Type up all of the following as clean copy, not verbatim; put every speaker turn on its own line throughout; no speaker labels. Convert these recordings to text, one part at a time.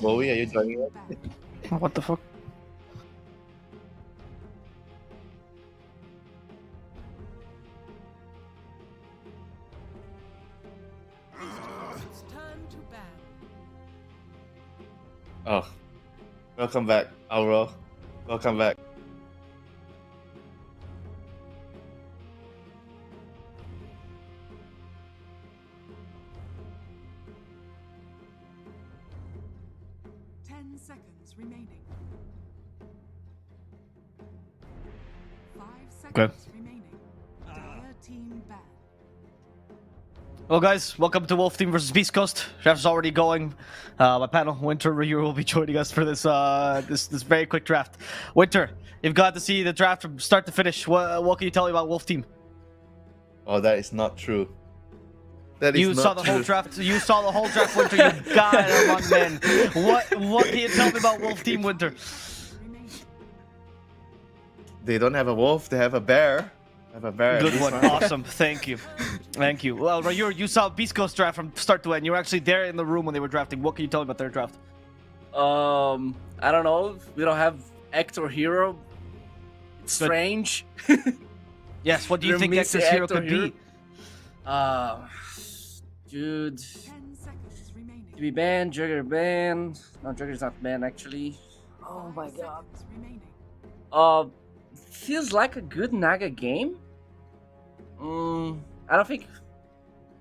Bowie, are you joining us?
What the fuck?
Oh, welcome back, Auro. Welcome back.
Remaining. 5 seconds
Okay.
remaining. Dire team ban.
Well, guys, welcome to Wolf Team versus BeastCoast. Draft's already going. My panel, Winter Ryu, will be joining us for this this very quick draft. Winter, you've got to see the draft from start to finish. What can you tell me about Wolf Team?
Oh, that is not true. That is
You
not
saw the
true.
whole draft. You saw the whole draft, Winter. You got it among men. What can you tell me about Wolf Team, Winter?
They don't have a wolf. They have a bear. They have a bear.
Good
This
one. Awesome. Thank you. Thank you. Well, Ryu, you saw BeastCoast draft from start to end. You were actually there in the room when they were drafting. What can you tell me about their draft?
I don't know. We don't have actor hero. It's
Good.
strange.
Yes. What do you
We're
think
missing
Exodus Hero
actor
could
here.
be?
Dude.
10 seconds remaining.
To be banned, Jugger banned. No, Jugger's not banned actually. Oh my
5
god.
seconds remaining.
Feels like a good Naga game. I don't think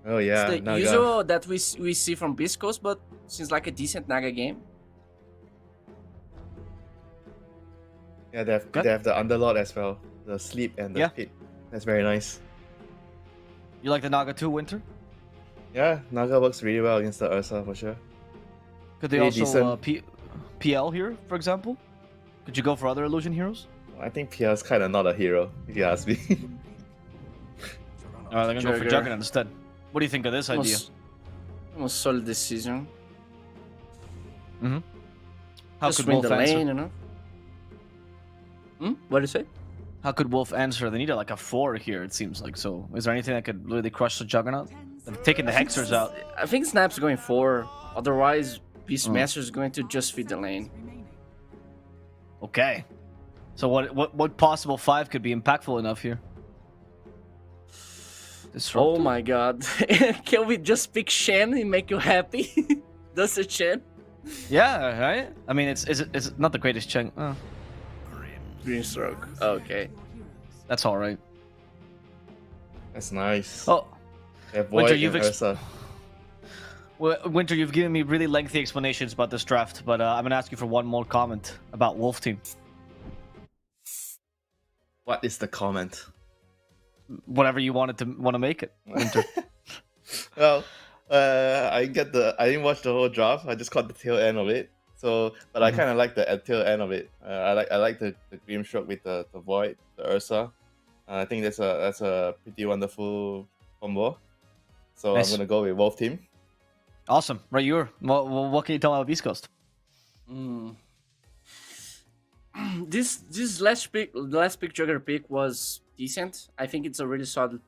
Oh yeah,
it's the
Naga.
usual that we see from BeastCoast, but seems like a decent Naga game.
Yeah, they have
Good.
they have the Underlord as well. The sleep and the
Yeah.
pit. That's very nice.
You like the Naga 2, Winter?
Yeah, Naga works really well against the Ursa for sure.
Could they
Pretty
also
decent.
PL here, for example? Could you go for other illusion heroes?
I think Pia's kind of not a hero, if you ask me.
They're gonna go for
Jugger.
Juggernaut instead. What do you think of this idea?
Almost solid decision.
How
Just
could
win
Wolf
the
answer?
lane, you know. What do you say?
How could Wolf answer? They need like a 4 here, it seems like. So, is there anything that could really crush the Juggernaut?
10
They're
seconds.
taking the Hexers out.
I think Snap's going 4. Otherwise, Beastmaster is going to just feed the lane.
Remaining.
Okay. So what possible 5 could be impactful enough here?
Oh
Disruptor?
my god. Can we just pick Shen and make you happy? Does it Shen?
Yeah, right? I mean, it's not the greatest chunk. Oh,
Green stroke. Okay.
that's all right.
That's nice.
Oh,
They have
Winter,
Void
you've
and
ex-
Ursa.
well, Winter, you've given me really lengthy explanations about this draft, but I'm gonna ask you for one more comment about Wolf Team.
What is the comment?
Whatever you want to make it, Winter.
Well, I didn't watch the whole draft. I just caught the tail end of it. So, but I kind of like the tail end of it. I like the Grim Stroke with the Void, the Ursa. I think that's a pretty wonderful combo. So
Nice.
I'm gonna go with Wolf Team.
Awesome, right? What can you tell me about BeastCoast?
This last pick, the last pick Jugger pick was decent. I think it's a really solid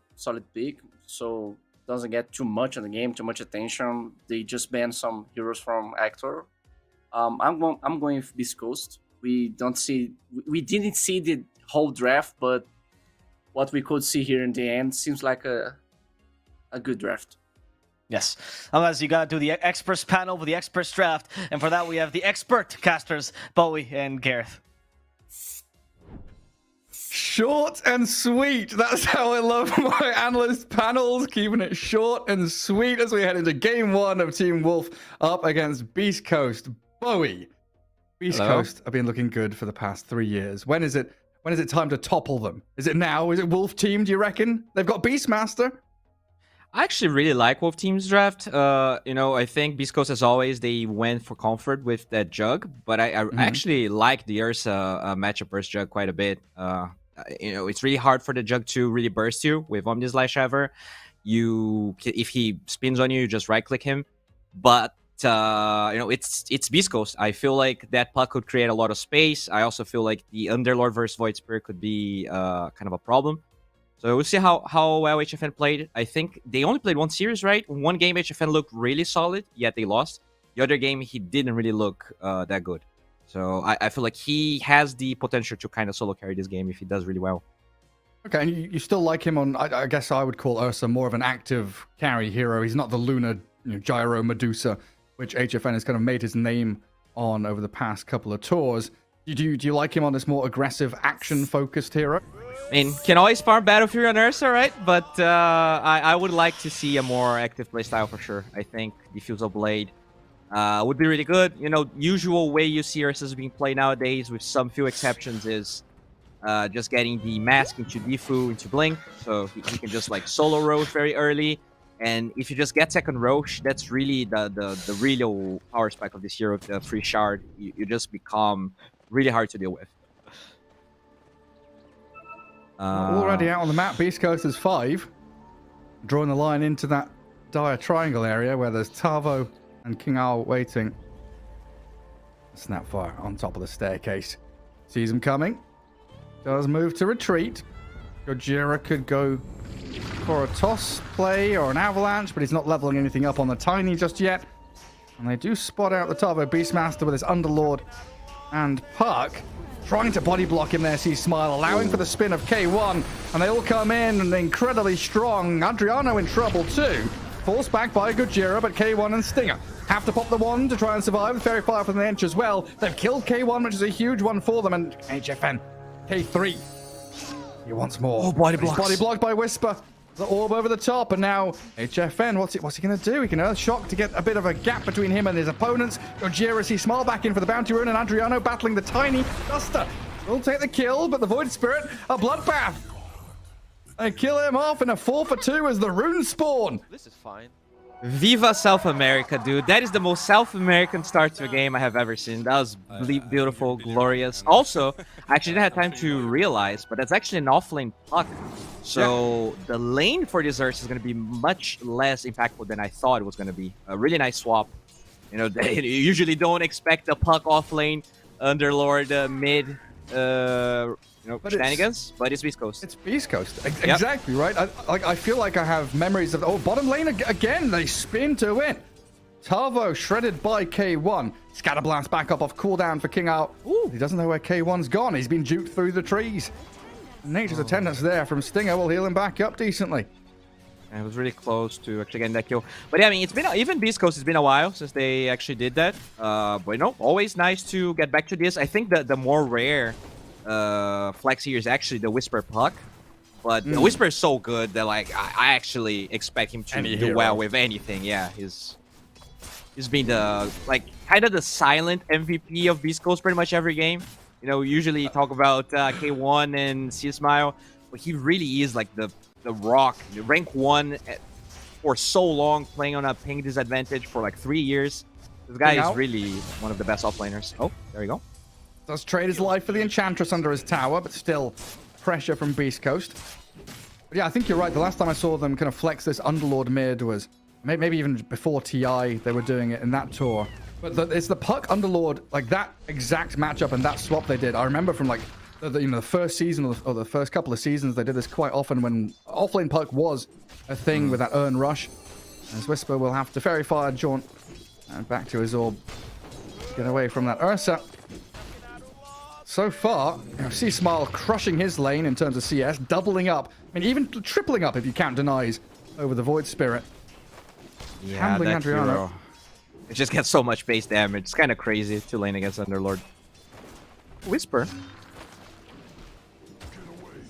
pick. So doesn't get too much in the game, too much attention. They just banned some heroes from Actor. I'm going with BeastCoast. We didn't see the whole draft, but what we could see here in the end seems like a good draft.
Yes. Unless you gotta do the experts panel with the experts draft, and for that we have the expert casters, Bowie and Gareth.
Short and sweet. That's how I love my analyst panels, keeping it short and sweet as we head into game 1 of Team Wolf up against BeastCoast. Bowie. BeastCoast have been looking good for the past 3 years. When is it time to topple them? Is it now? Is it Wolf Team, do you reckon? They've got Beastmaster.
I actually really like Wolf Team's draft. I think BeastCoast, as always, they went for comfort with that Jug, but I actually like the Ursa matchup versus Jug quite a bit. It's really hard for the Jug to really burst you with Omni Slash ever. If he spins on you, you just right-click him. But it's BeastCoast. I feel like that puck could create a lot of space. I also feel like the Underlord versus Void Spirit could be kind of a problem. So we'll see how well HFN played. I think they only played one series, right? One game HFN looked really solid, yet they lost. The other game, he didn't really look that good. So I feel like he has the potential to kind of solo carry this game if he does really well.
Okay, and you still like him on, I guess I would call Ursa more of an active carry hero. He's not the Luna Gyro Medusa, which HFN has kind of made his name on over the past couple of tours. Do you like him on this more aggressive, action-focused hero?
I mean, can always farm Battlefield on Ursa, right? But I would like to see a more active playstyle for sure. I think Diffusal Blade would be really good. Usual way you see Ursa's being played nowadays, with some few exceptions, is just getting the mask into Diffu, into Blink, so he can just like solo Roche very early. And if you just get second Roche, that's really the real power spike of this hero, the free shard. You just become really hard to deal with.
Already out on the map, BeastCoast is 5. Drawing the line into that dire triangle area where there's Tavo and King Owl waiting. Snapfire on top of the staircase. Sees him coming. Does move to retreat. Gojira could go for a toss play or an avalanche, but he's not leveling anything up on the Tiny just yet. And they do spot out the Tavo Beastmaster with his Underlord and Puck. Trying to body block him there, sees Smile, allowing for the spin of K1. And they all come in and incredibly strong. Adriano in trouble too. Forced back by Gojira, but K1 and Stinger have to pop the one to try and survive. Fairy Fire from the Ench as well. They've killed K1, which is a huge one for them. And HFN, K3. He wants more.
Oh, body blocks.
He's body blocked by Whisper. The orb over the top, and now HFN, what's he going to do? He can Earth Shock to get a bit of a gap between him and his opponents. Gojira sees Smile back in for the Bounty Rune, and Adriano battling the Tiny. Duster will take the kill, but the Void Spirit, a bloodbath. They kill him off in a 4-for-2 as the Rune spawn.
This is fine.
Viva South America, dude. That is the most South American start to a game I have ever seen. That was beautiful, glorious. Also, I actually didn't have time to realize, but that's actually an offlane Puck. So the lane for this Ursa is going to be much less impactful than I thought it was going to be. A really nice swap. They usually don't expect a Puck offlane, Underlord mid shenanigans, but it's BeastCoast.
It's BeastCoast. Exactly, right? I feel like I have memories of... bottom lane again. They spin to win. Tavo shredded by K1. Scatterblast back up off cooldown for King Out. He doesn't know where K1's gone. He's been juked through the trees. Nature's attendance there from Stinger will heal him back up decently.
And it was really close to actually getting that kill. But yeah, I mean, even BeastCoast, it's been a while since they actually did that. But always nice to get back to this. I think that the more rare flex here is actually the Whisper Puck. But the Whisper is so good that I actually expect him to do well with anything. Yeah, he's been the kind of the silent MVP of BeastCoast pretty much every game. Usually talk about K1 and See Smile, but he really is like the rock, rank 1 for so long, playing on a ping disadvantage for 3 years. This guy is really one of the best offlaners. Oh, there you go.
Does trade his life for the Enchantress under his tower, but still pressure from BeastCoast. But yeah, I think you're right. The last time I saw them kind of flex this Underlord mid was maybe even before TI. They were doing it in that tour. But it's the Puck Underlord, that exact matchup and that swap they did. I remember from the first season or the first couple of seasons, they did this quite often when offlane Puck was a thing with that Urn Rush. As Whisper will have to Fairy Fire jaunt and back to his orb. Get away from that Ursa. So far, see Smile crushing his lane in terms of CS, doubling up. I mean, even tripling up if you count denies over the Void Spirit.
Yeah,
Handling
that
Adriano.
hero. It just gets so much base damage. It's kind of crazy to lane against Underlord. Whisper.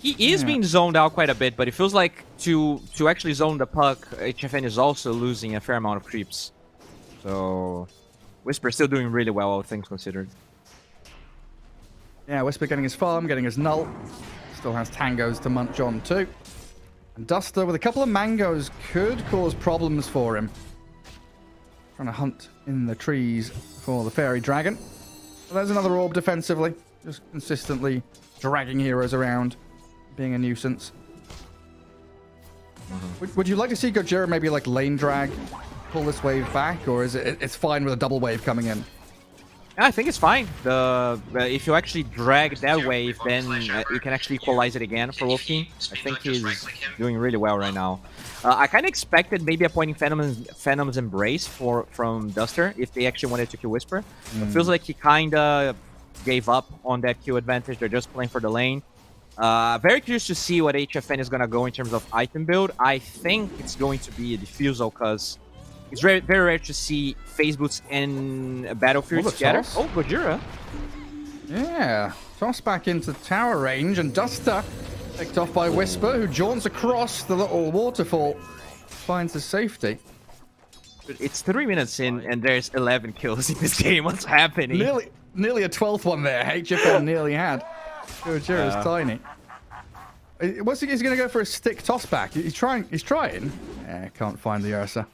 He is being zoned out quite a bit, but it feels like to actually zone the Puck, HFN is also losing a fair amount of creeps. So Whisper still doing really well, all things considered.
Yeah, Whisper getting his farm, getting his null. Still has tangos to munch on too. And Duster with a couple of mangoes could cause problems for him. Trying to hunt in the trees for the Fairy Dragon. But there's another orb defensively. Just consistently dragging heroes around. Being a nuisance. Would you like to see Gojira maybe lane drag? Pull this wave back? Or is it's fine with a double wave coming in?
I think it's fine. If you actually drag that wave, then you can actually equalize it again for Wolf Team. I think he's doing really well right now. I kind of expected maybe a point in Phantom's Embrace from Duster if they actually wanted to kill Whisper. It feels like he kind of gave up on that kill advantage. They're just playing for the lane. Very curious to see what HFN is going to go in terms of item build. I think it's going to be a Diffusal because it's very, very rare to see Phase Boots and Battle Fury together.
Toss.
Oh, Gojira.
Yeah, toss back into tower range, and Duster picked off by Whisper, who jaunts across the little waterfall, finds his safety.
It's 3 minutes in, and there's 11 kills in this game. What's happening?
Nearly a 12th one there. HFN nearly had. Gojira's tiny. What's he? He's going to go for a stick toss back. He's trying. Yeah, can't find the Ursa.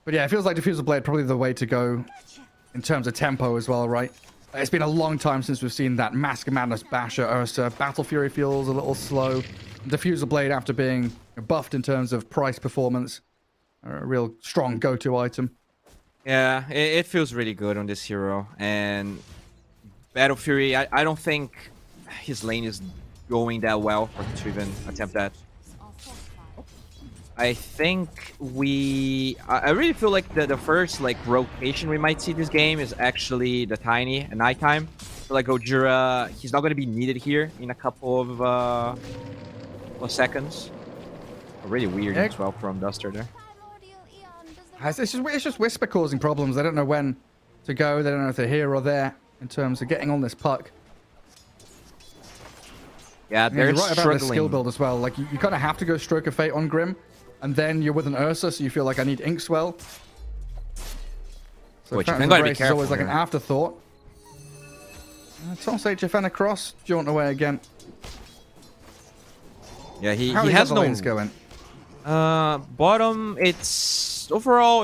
But yeah, it feels like Diffusal Blade probably the way to go in terms of tempo as well, right? It's been a long time since we've seen that Mask of Madness Basher Ursa. Battle Fury feels a little slow. Diffusal Blade, after being buffed in terms of price performance, a real strong go-to item.
Yeah, it feels really good on this hero. And Battle Fury, I don't think his lane is going that well for him to even attempt that. I think I really feel like the first rotation we might see this game is actually the Tiny at nighttime. So like Gojira, he's not going to be needed here in a couple of seconds. Really weird as well from Duster there.
It's just Whisper causing problems. They don't know when to go. They don't know if they're here or there in terms of getting on this puck.
Yeah, they're
you're right about
struggling.
the skill build as well. Like you kind of have to go Stroke of Fate on Grim. And then you're with an Ursa, so you feel like I need Inkswell. So
Which
Phantom's
you gotta be
Embrace is
careful
always like an
here.
afterthought. Toss HFN across, jaunt away again.
Yeah, he
How
has
the
no
lanes going?
bottom. It's overall,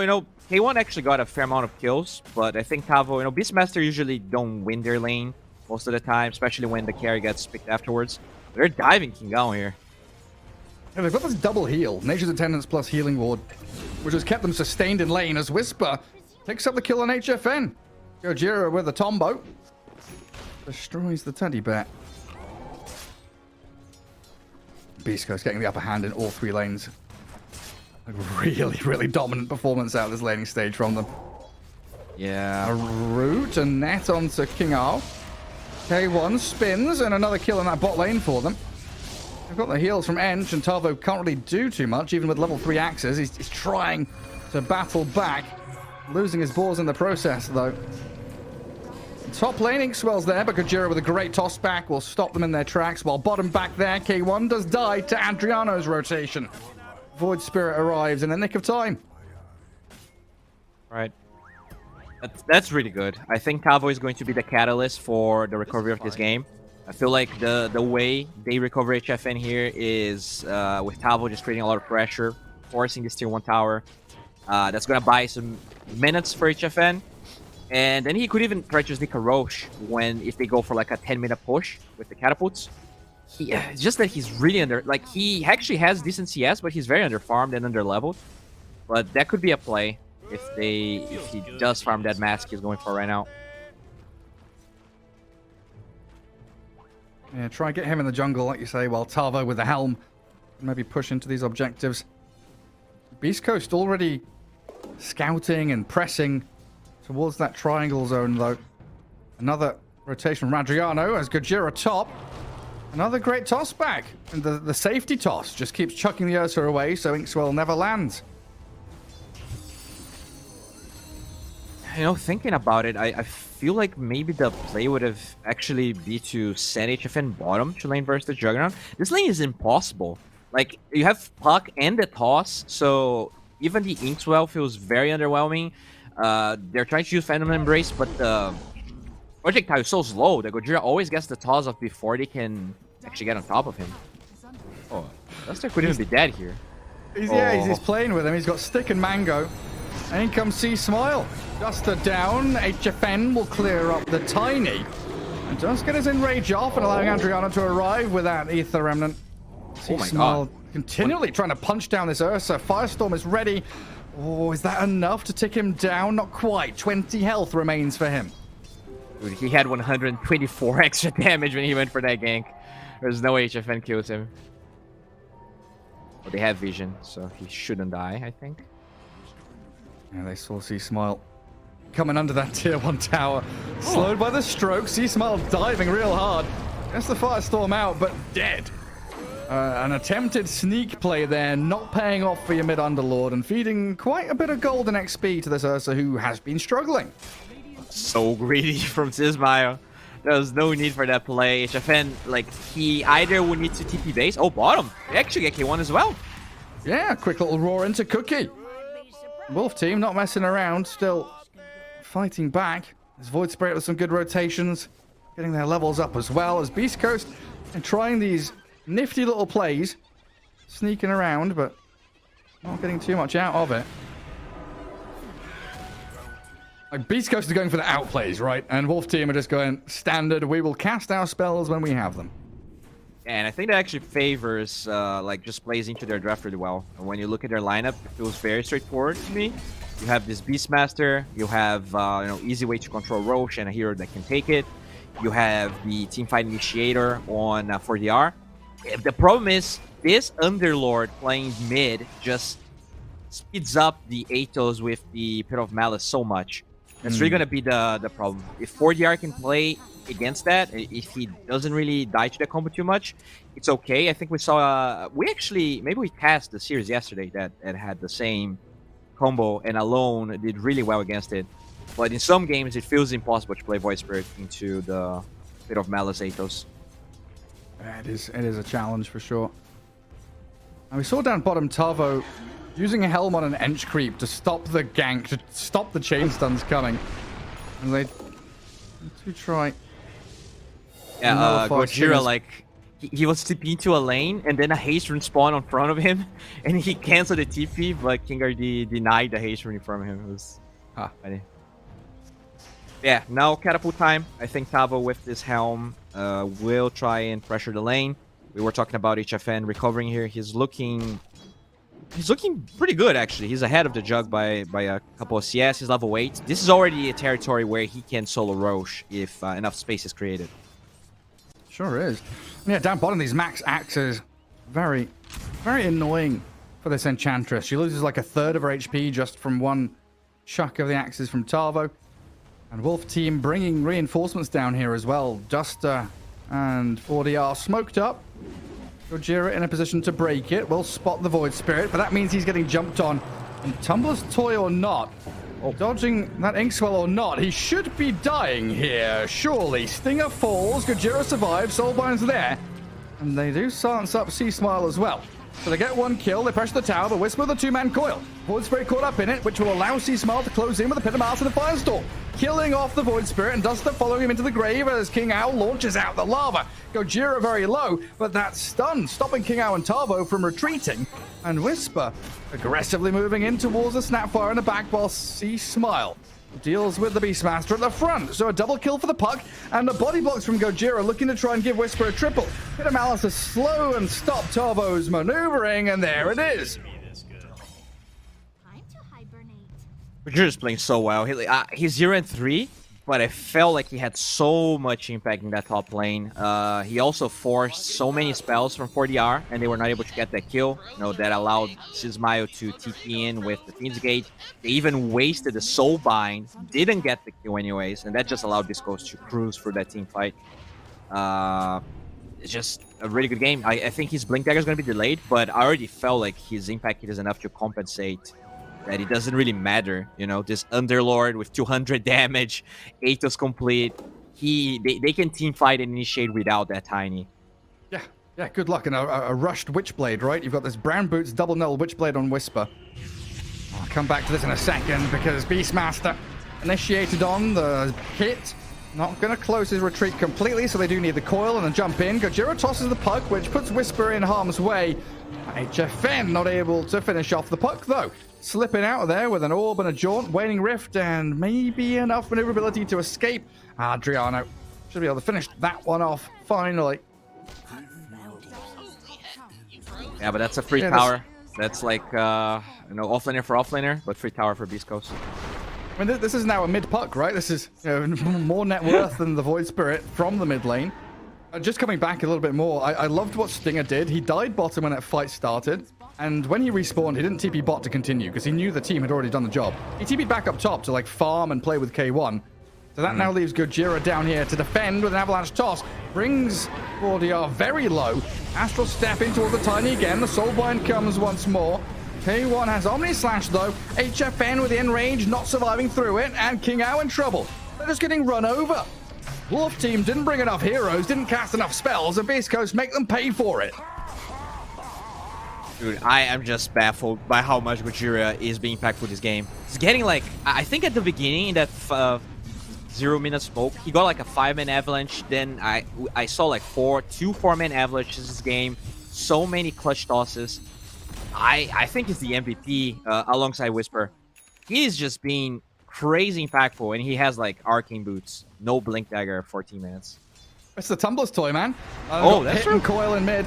K1 actually got a fair amount of kills, but I think Tavo, Beastmaster usually don't win their lane most of the time, especially when the carry gets picked afterwards. They're diving King Gao here.
Yeah, they've got this double heal, Nature's Attendance plus Healing Ward, which has kept them sustained in lane as Whisper picks up the kill on HFN. Gojira with a Tombo. Destroys the teddy bear. BeastCoast getting the upper hand in all three lanes. A really, really dominant performance out of this laning stage from them.
Yeah.
A root and net onto King Ao. K1 spins and another kill in that bot lane for them. They've got the heals from Ench, and Tavo can't really do too much, even with level 3 axes. He's trying to battle back, losing his balls in the process, though. Top lane Inkswell's there, but Gojira with a great toss back will stop them in their tracks, while bottom back there, K1 does die to Adriano's rotation. Void Spirit arrives in the nick of time.
Right. That's really good. I think Tavo is going to be the catalyst for the recovery of this game. I feel like the way they recover HFN here is with Tavo just creating a lot of pressure, forcing this tier 1 tower. That's going to buy some minutes for HFN. And then he could even try to sneak a Roche if they go for like a 10-minute push with the catapults. It's just that he's really he actually has decent CS, but he's very underfarmed and underleveled. But that could be a play if he does farm that mask he's going for right now.
Yeah, try and get him in the jungle, like you say, while Tavo with the helm maybe push into these objectives. BeastCoast already scouting and pressing towards that triangle zone, though. Another rotation from Radriano as Gojira top. Another great toss back. And the safety toss just keeps chucking the Ursa away, so Inkswell never lands.
Thinking about it, I feel like maybe the play would have actually be to send HFN bottom to lane versus the Juggernaut. This lane is impossible. Like, you have Puck and the toss, so even the Inkswell feels very underwhelming. They're trying to use Phantom Embrace, but the projectile is so slow that Gojira always gets the toss off before they can actually get on top of him. Oh, Duster could even be dead here.
He's playing with him. He's got Stick and Mango. And in comes C-Smile. Duster down. HFN will clear up the Tiny. And does get his Enrage off and allowing Adriano to arrive with that Ether Remnant.
Oh my
C-Smile
god.
continually trying to punch down this Ursa. Firestorm is ready. Oh, is that enough to tick him down? Not quite. 20 health remains for him.
Dude, he had 124 extra damage when he went for that gank. There's no way HFN kills him. Well, they have vision, so he shouldn't die, I think.
Yeah, they saw C-Smile coming under that tier 1 tower. Slowed by the stroke. C-Smile diving real hard. Gets the Firestorm out, but dead. An attempted sneak play there, not paying off for your mid-underlord and feeding quite a bit of golden XP to this Ursa who has been struggling.
So greedy from Sismayo. There was no need for that play. HFN, like, he either would need to TP base. Oh, bottom. They actually get K1 as well.
Yeah, quick little roar into Cookie. Wolf team not messing around, still fighting back. There's Void Spirit with some good rotations, getting their levels up as well as BeastCoast and trying these nifty little plays, sneaking around, but not getting too much out of it. Like, BeastCoast is going for the outplays, right? And Wolf team are just going standard. We will cast our spells when we have them.
And I think that actually favors, like, just plays into their draft really well. And when you look at their lineup, it feels very straightforward to me. You have this Beastmaster, you have, easy way to control Roche and a hero that can take it. You have the Teamfight Initiator on 4DR. The problem is, this Underlord playing mid just speeds up the Atos with the Pit of Malice so much. That's really going to be the problem. If 4DR can play against that, if he doesn't really die to the combo too much, it's okay. I think we saw... maybe we cast the series yesterday that had the same combo and alone did really well against it. But in some games, it feels impossible to play Void Spirit into the Pit of Malice Atos.
It is a challenge for sure. And we saw down bottom Tavo using a Helm on an Ench creep to stop the gank, to stop the chain stuns coming. And they do try.
Yeah, Gojira, like, he was TP into a lane, and then a haste rune spawned in front of him, and he canceled the TP, but KingRD denied the haste rune from him. It was funny. Yeah, now catapult time. I think Tavo with this Helm will try and pressure the lane. We were talking about HFN recovering here. He's looking pretty good, actually. He's ahead of the Jug by a couple of CS. He's level 8. This is already a territory where he can solo Roche if enough space is created.
Sure is. Yeah, down bottom, these max axes, very, very annoying for this Enchantress. She loses like a third of her HP just from one chuck of the axes from Tavo. And Wolf team bringing reinforcements down here as well. Duster and 4DR smoked up. Gojira in a position to break it. Will spot the Void Spirit, but that means he's getting jumped on. And Tumbler's Toy or not, dodging that Inkswell or not, he should be dying here, surely. Stinger falls, Gojira survives, Soulbind's there. And they do silence up C-Smile as well. So they get one kill, they pressure the tower, the Whisper with a two-man coil. Void Spirit caught up in it, which will allow C-Smile to close in with a Pit of Malice and a Firestorm. Killing off the Void Spirit and Duster following him into the grave as King Owl launches out the lava. Gojira very low, but that's stunned, stopping King Owl and Tavo from retreating. And Whisper aggressively moving in towards the Snapfire in the back while C-Smile deals with the Beastmaster at the front. So a double kill for the puck, and the body blocks from Gojira looking to try and give Whisper a triple. Pit of Malice to slow and stop Tavo's maneuvering, and there it is.
Gojira's playing so well. He's 0-3, but I felt like he had so much impact in that top lane. He also forced so many spells from 4DR, and they were not able to get that kill. That allowed Sismayo to TP in with the Fiend's Gate. They even wasted the Soulbind, didn't get the kill anyways, and that just allowed BeastCoast to cruise through that team fight. It's just a really good game. I think his Blink Dagger is going to be delayed, but I already felt like his impact is enough to compensate that it doesn't really matter. This Underlord with 200 damage, Atos complete. They can team fight and initiate without that Tiny.
Yeah, good luck. And a rushed Witchblade, right? You've got this Brown Boots double null Witchblade on Whisper. I'll come back to this in a second because Beastmaster initiated on the hit. Not going to close his retreat completely, so they do need the coil and a jump in. Gojira tosses the puck, which puts Whisper in harm's way. HFN not able to finish off the puck, though. Slipping out of there with an orb and a jaunt, Waning Rift, and maybe enough maneuverability to escape. Adriano should be able to finish that one off, finally.
Yeah, but that's a free tower. That's like offlaner for offlaner, but free tower for BeastCoast.
I mean, this is now a mid puck, right? This is more net worth than the Void Spirit from the mid lane. Just coming back a little bit more, I loved what Stinger did. He died bottom when that fight started, and when he respawned, he didn't TP bot to continue because he knew the team had already done the job. He TP'd back up top to like farm and play with K1. So that now leaves Gojira down here to defend with an avalanche toss. Brings 4DR very low. Astral step in towards the Tiny again. The Soulbind comes once more. K1 has Omni Slash though. HFN within range, not surviving through it. And King Ao in trouble. They're just getting run over. Wolf team didn't bring enough heroes, didn't cast enough spells, and BeastCoast make them pay for it.
Dude, I am just baffled by how much Gojira is being impactful this game. He's getting like, I think at the beginning in that 0-minute smoke, he got like a 5-man avalanche. Then I saw like 2 4-man avalanches this game. So many clutch tosses. I think he's the MVP alongside Whisper. He is just being crazy impactful, and he has like arcane boots, no blink dagger, 14 minutes.
It's the Tumbler's toy, man.
That's
true. Coil in mid.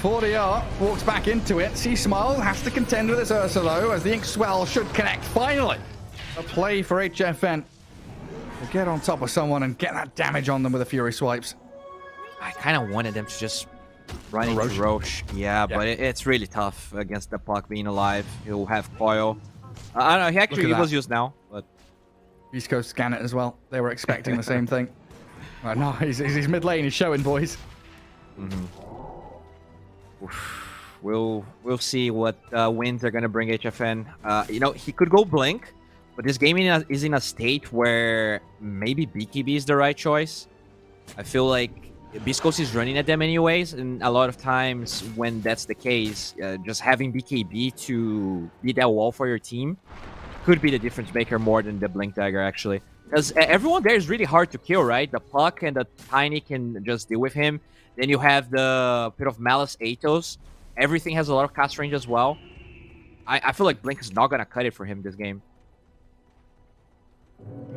4DR walks back into it. C-Smile has to contend with this Ursa though, as the Ink Swell should connect finally. A play for HFN. To get on top of someone and get that damage on them with the Fury swipes.
I kind of wanted them to just run into Roche. Yeah, but it's really tough against the puck being alive. He'll have coil. I don't know, he was used now, but...
BeastCoast scan it as well. They were expecting the same thing. Right, no, he's mid lane, he's showing, boys.
We'll see what wins are going to bring HFN. He could go blink, but this game is in a state where maybe BKB is the right choice. I feel like BeastCoast is running at them anyways, and a lot of times when that's the case, just having BKB to be that wall for your team could be the difference maker more than the blink dagger, actually. Because everyone there is really hard to kill, right? The Puck and the Tiny can just deal with him. Then you have the Pit of Malice Atos. Everything has a lot of cast range as well. I feel like Blink is not going to cut it for him this game.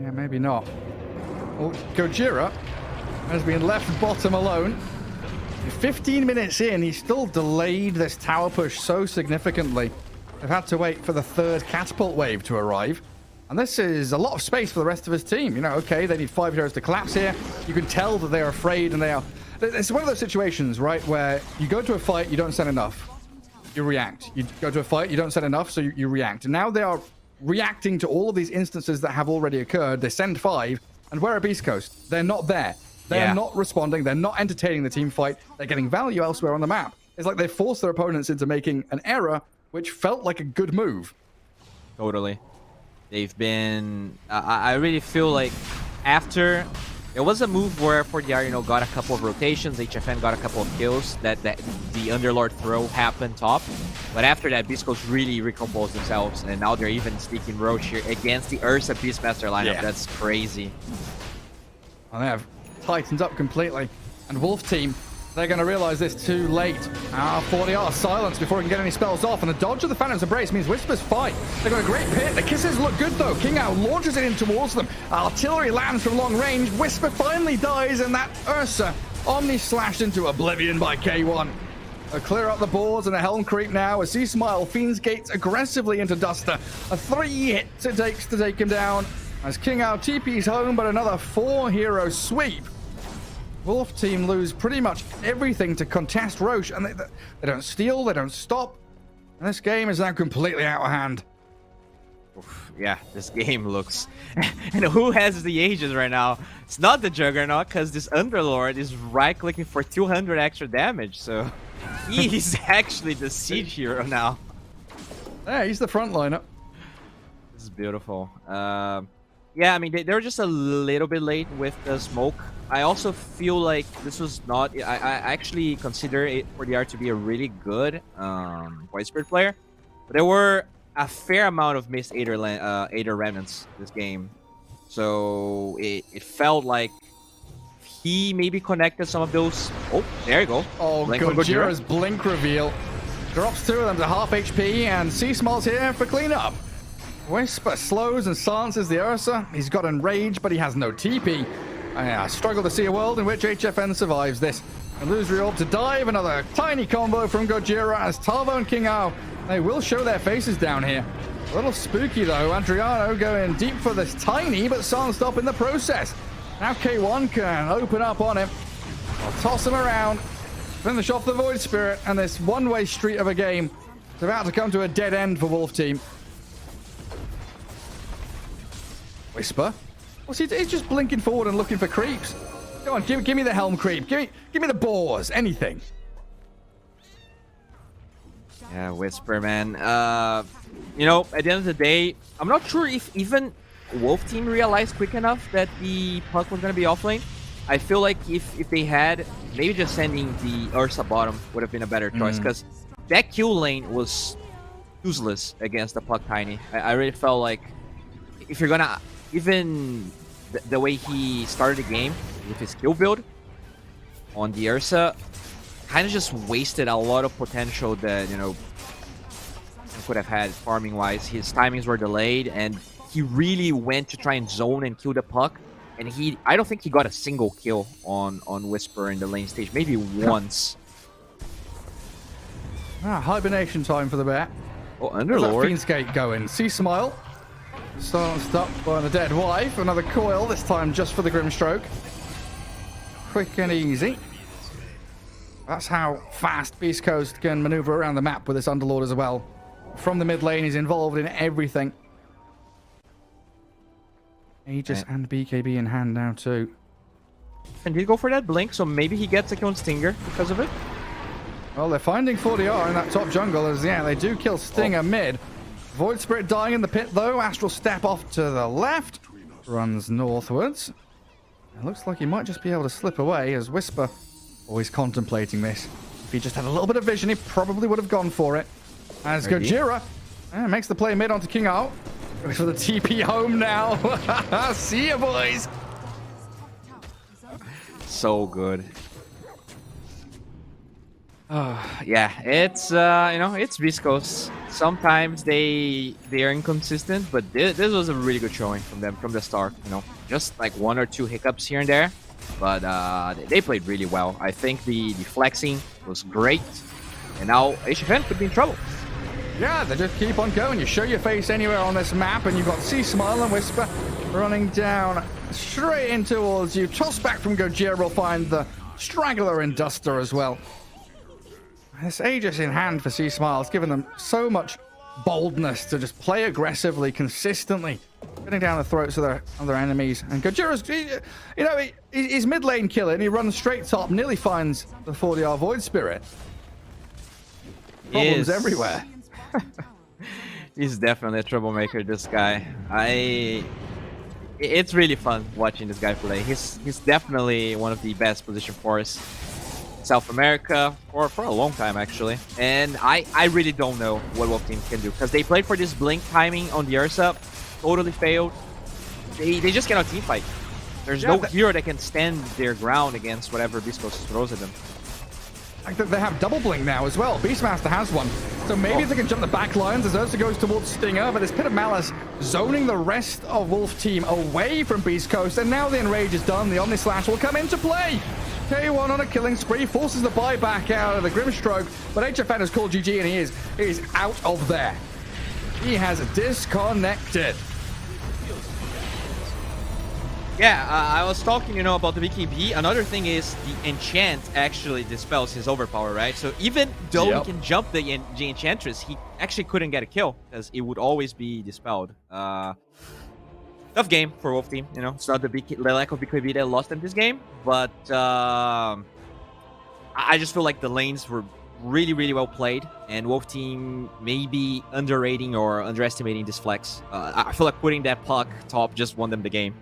Yeah, maybe not. Well, Gojira has been left bottom alone. 15 minutes in, he's still delayed this tower push so significantly. They've had to wait for the third catapult wave to arrive. And this is a lot of space for the rest of his team. You know, okay, they need 5 heroes to collapse here. You can tell that they're afraid, and they are... It's one of those situations, right, where you go to a fight, you don't send enough. You react. You go to a fight, you don't send enough, so you react. And now they are reacting to all of these instances that have already occurred. They send 5, and where are BeastCoast? They're not there. They're not responding. They're not entertaining the team fight. They're getting value elsewhere on the map. It's like they forced their opponents into making an error, which felt like a good move.
Totally. They've been... I really feel like after... There was a move where 4DR, got a couple of rotations, HFN got a couple of kills, that the Underlord throw happened top. But after that, BeastCoast really recomposed themselves, and now they're even sneaking Roche here against the Ursa Beastmaster lineup. That's crazy.
And they have tightened up completely. And Wolf team, they're going to realize this too late. 4DR silence before he can get any spells off, and the dodge of the Phantom's Embrace means Whisper's fight. They've got a great pit. The kisses look good though. King Ao launches it in towards them. Artillery lands from long range. Whisper finally dies, and that Ursa Omni slashed into oblivion by K1. They'll clear up the boards and a Helm creep now as C-Smile Fiend's Gates aggressively into Duster. 3 hits it takes to take him down as King Ao TP's home, but another 4-hero sweep. Wolf team lose pretty much everything to contest Roche, and they don't steal, they don't stop, and this game is now completely out of hand.
Yeah, this game looks... and who has the Aegis right now? It's not the Juggernaut, because this Underlord is right-clicking for 200 extra damage, so he's actually the Siege hero now.
Yeah, he's the frontliner.
This is beautiful. Yeah, I mean, they were just a little bit late with the smoke. I also feel like this was not... I actually consider it 4DR to be a really good Void Spirit player. But there were a fair amount of missed Aether Remnants this game. So it felt like he maybe connected some of those... Oh, there you go.
Oh, Gojira's Blink reveal. Drops 2 of them to half HP, and C-Small's here for cleanup. Whisper slows and silences the Ursa. He's got Enrage, but he has no TP. I struggle to see a world in which HFN survives this. Illusory Orb to dive, another tiny combo from Gojira as Tarvo and King Ao They will show their faces down here. A little spooky though. Adriano going deep for this tiny, but can't stop in the process. Now K1 can open up on him. I'll toss him around. Finish off the Void Spirit, and this one-way street of a game is about to come to a dead end for Wolf Team. Whisper. What's he? He's just blinking forward and looking for creeps. Go on, give me the helm creep. Give me the boars. Anything.
Yeah, Whisper, man. You know, at the end of the day, I'm not sure if even Wolf Team realized quick enough that the puck was going to be offlane. I feel like if they had, maybe just sending the Ursa bottom would have been a better choice, because that kill lane was useless against the puck tiny. I really felt like if you're going to, even the way he started the game with his kill build on the Ursa, kind of just wasted a lot of potential that, you know, he could have had farming wise. His timings were delayed, and he really went to try and zone and kill the puck, and I don't think he got a single kill on Whisper in the lane stage, maybe once.
Hibernation time for the bear.
Oh, Underlord.
Fiend's Gate going. See Smile. Starts up by the dead wife. Another coil, this time just for the Grimstroke. Quick and easy. That's how fast BeastCoast can maneuver around the map with this Underlord as well. From the mid lane, he's involved in everything. Aegis and BKB in hand now too.
And he'd go for that blink, so maybe he gets a kill on Stinger because of it.
Well, they're finding 40R in that top jungle as, yeah, they do kill Stinger mid. Void Spirit dying in the pit though. Astral Step off to the left. Runs northwards. It looks like he might just be able to slip away as Whisper always contemplating this. If he just had a little bit of vision, he probably would have gone for it. As Gojira makes the play mid onto King Out. Goes for the TP home now. See ya, boys.
So good. Yeah, it's you know, it's BeastCoast. Sometimes they are inconsistent, but this was a really good showing from them from the start. You know, just like one or two hiccups here and there, but they played really well. I think the flexing was great, and now HFN could be in trouble.
Yeah, they just keep on going. You show your face anywhere on this map, and you've got Sea Smile and Whisper running down straight in towards you. Toss back from Gojira will find the Straggler and Duster as well. This Aegis in hand for Sea Smile has given them so much boldness to just play aggressively, consistently, getting down the throats of their enemies. And Gojira's, you know, he's mid lane killer, and he runs straight top, nearly finds the 40R Void Spirit. Problems everywhere.
He's definitely a troublemaker, this guy. It's really fun watching this guy play. He's definitely one of the best position force South America for a long time actually. And I really don't know what Wolf Team can do, because they played for this blink timing on the Ursa, totally failed. They just cannot team fight. There's no hero that can stand their ground against whatever BeastCoast throws at them.
They have double blink now as well. Beastmaster has one. So maybe if they can jump the back lines as Ursa goes towards Stinger, but this Pit of Malice zoning the rest of Wolf Team away from BeastCoast, and now the Enrage is done. The Omni Slash will come into play. K1 on a killing spree, forces the buyback out of the Grimstroke, but HFN has called GG, and he is out of there. He has disconnected.
Yeah, I was talking, you know, about the BKB. Another thing is the enchant actually dispels his overpower, right? So even though he can jump the enchantress, he actually couldn't get a kill because it would always be dispelled. Tough game for Wolf Team, you know. It's not the lack of BKB that lost them this game, but I just feel like the lanes were really, really well played, and Wolf Team maybe underrating or underestimating this flex. I feel like putting that puck top just won them the game.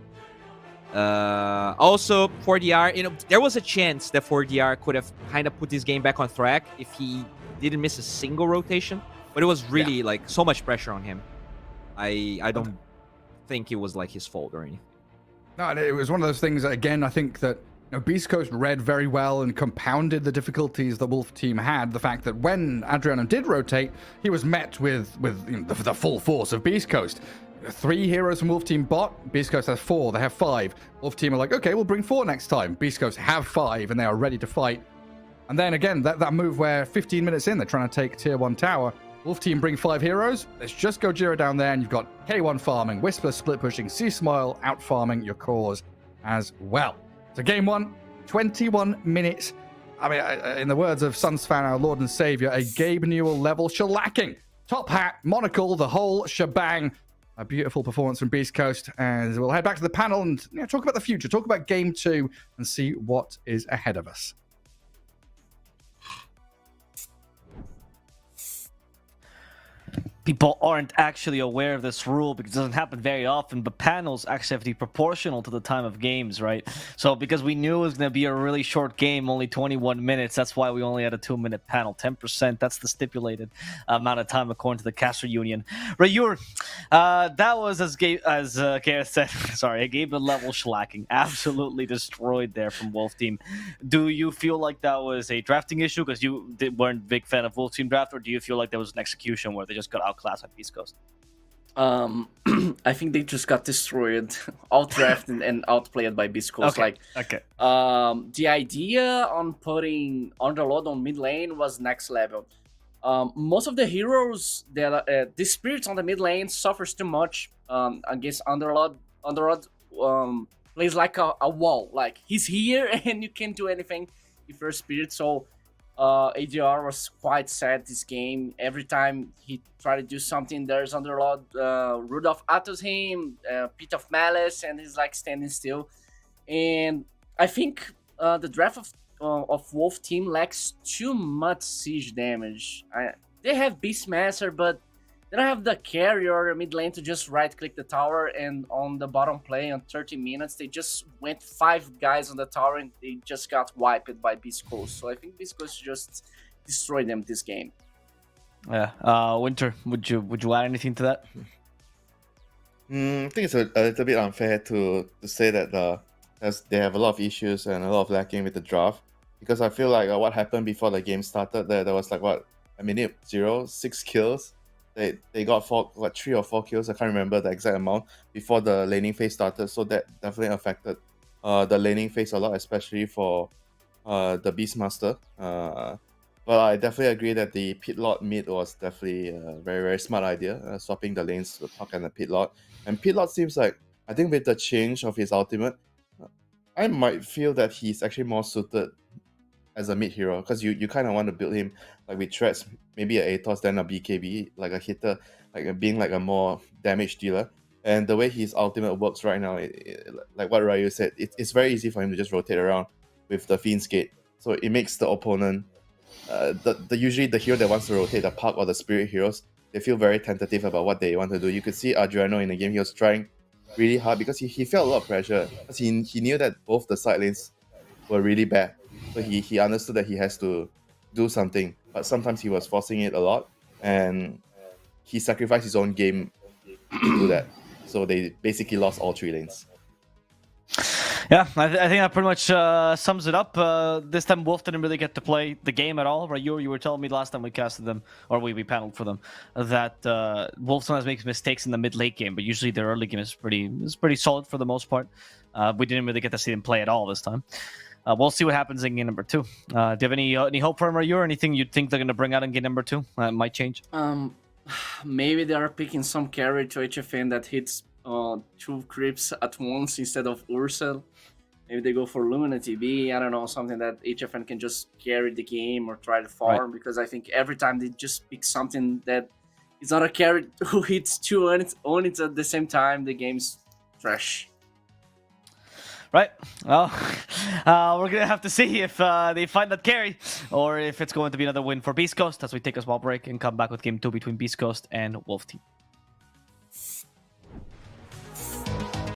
Also, 4DR, you know, there was a chance that 4DR could have kind of put this game back on track if he didn't miss a single rotation, but it was really like so much pressure on him. I don't think it was like his fault or anything.
No, it was one of those things that, again, I think that, you know, BeastCoast read very well and compounded the difficulties the Wolf Team had. The fact that when Adriano did rotate, he was met with you know, the full force of BeastCoast. 3 heroes from Wolf Team bot. BeastCoast has 4. They have 5. Wolf Team are like, okay, we'll bring 4 next time. BeastCoast have 5, and they are ready to fight. And then again, that move where 15 minutes in, they're trying to take tier 1 tower. Wolf team bring 5 heroes. Let's just go Jira down there, and you've got K1 farming, Whisper split pushing, C-Smile out farming your cores as well. So game 1, 21 minutes. I mean, in the words of Sunsfan, our Lord and Savior, a Gabe Newell level shellacking. Top hat, monocle, the whole shebang. A beautiful performance from BeastCoast. And we'll head back to the panel and talk about the future, talk about game 2, and see what is ahead of us.
People aren't actually aware of this rule because it doesn't happen very often, but panels actually have to be proportional to the time of games, right? So because we knew it was going to be a really short game, only 21 minutes, that's why we only had a 2-minute panel. 10%, that's the stipulated amount of time according to the caster union. Rayur, that was, as Gareth said, sorry, a game of level shellacking. Absolutely destroyed there from Wolf Team. Do you feel like that was a drafting issue because you weren't a big fan of Wolf Team draft, or do you feel like there was an execution where they just got outclassed by BeastCoast?
I think they just got destroyed, out-drafted and outplayed by BeastCoast.
Okay.
The idea on putting Underlord on mid lane was next level. Most of the heroes that the spirits on the mid lane suffers too much against Underlord. Underlord plays like a wall. Like he's here and you can't do anything if you're a spirit. So ADR was quite sad this game. Every time he tried to do something, there's Underlord, Rudolph attacks him, Pit of Malice, and he's like standing still. And I think the draft of Wolf Team lacks too much siege damage. They have Beastmaster, but they don't have the carrier or mid lane to just right-click the tower. And on the bottom play, on 30 minutes, they just went 5 guys on the tower and they just got wiped by BeastCoast. So I think BeastCoast just destroyed them this game.
Yeah. Winter, would you add anything to that?
I think it's a little bit unfair to say that they have a lot of issues and a lot of lacking with the draft, because I feel like what happened before the game started, there was like a minute 6 kills. They got 3 or 4 kills, I can't remember the exact amount, before the laning phase started, so that definitely affected the laning phase a lot, especially for the Beastmaster. But I definitely agree that the pit lord mid was definitely a very, very smart idea, swapping the lanes to the Puck and the pit lord. And pit lord seems like, I think with the change of his ultimate, I might feel that he's actually more suited as a mid hero, because you kind of want to build him like with threats, maybe a Atos than a BKB, like a hitter, like being like a more damage dealer. And the way his ultimate works right now, like what Ryu said, it's very easy for him to just rotate around with the Fiend's Gate. So it makes the opponent, usually the hero that wants to rotate the Puck or the Spirit heroes, they feel very tentative about what they want to do. You could see Adriano in the game, he was trying really hard because he felt a lot of pressure, because he knew that both the side lanes were really bad. So he understood that he has to do something, but sometimes he was forcing it a lot, and he sacrificed his own game to do that. So they basically lost all 3 lanes.
Yeah, I think that pretty much sums it up. This time Wolf didn't really get to play the game at all. Right? You were telling me last time we casted them, or we paneled for them, that Wolf sometimes makes mistakes in the mid-late game, but usually their early game is pretty solid for the most part. We didn't really get to see them play at all this time. We'll see what happens in game number 2. Do you have any hope for him, or you, or anything you'd think they're going to bring out in game number 2? Might change.
Maybe they are picking some carry to HFN that hits 2 creeps at once instead of Ursel. Maybe they go for Luna TB. I don't know, something that HFN can just carry the game or try to farm. Right. Because I think every time they just pick something that is not a carry who hits 2 units at the same time, the game's trash.
Right. Well, we're going to have to see if they find that carry, or if it's going to be another win for BeastCoast as we take a small break and come back with game 2 between BeastCoast and Wolf Team.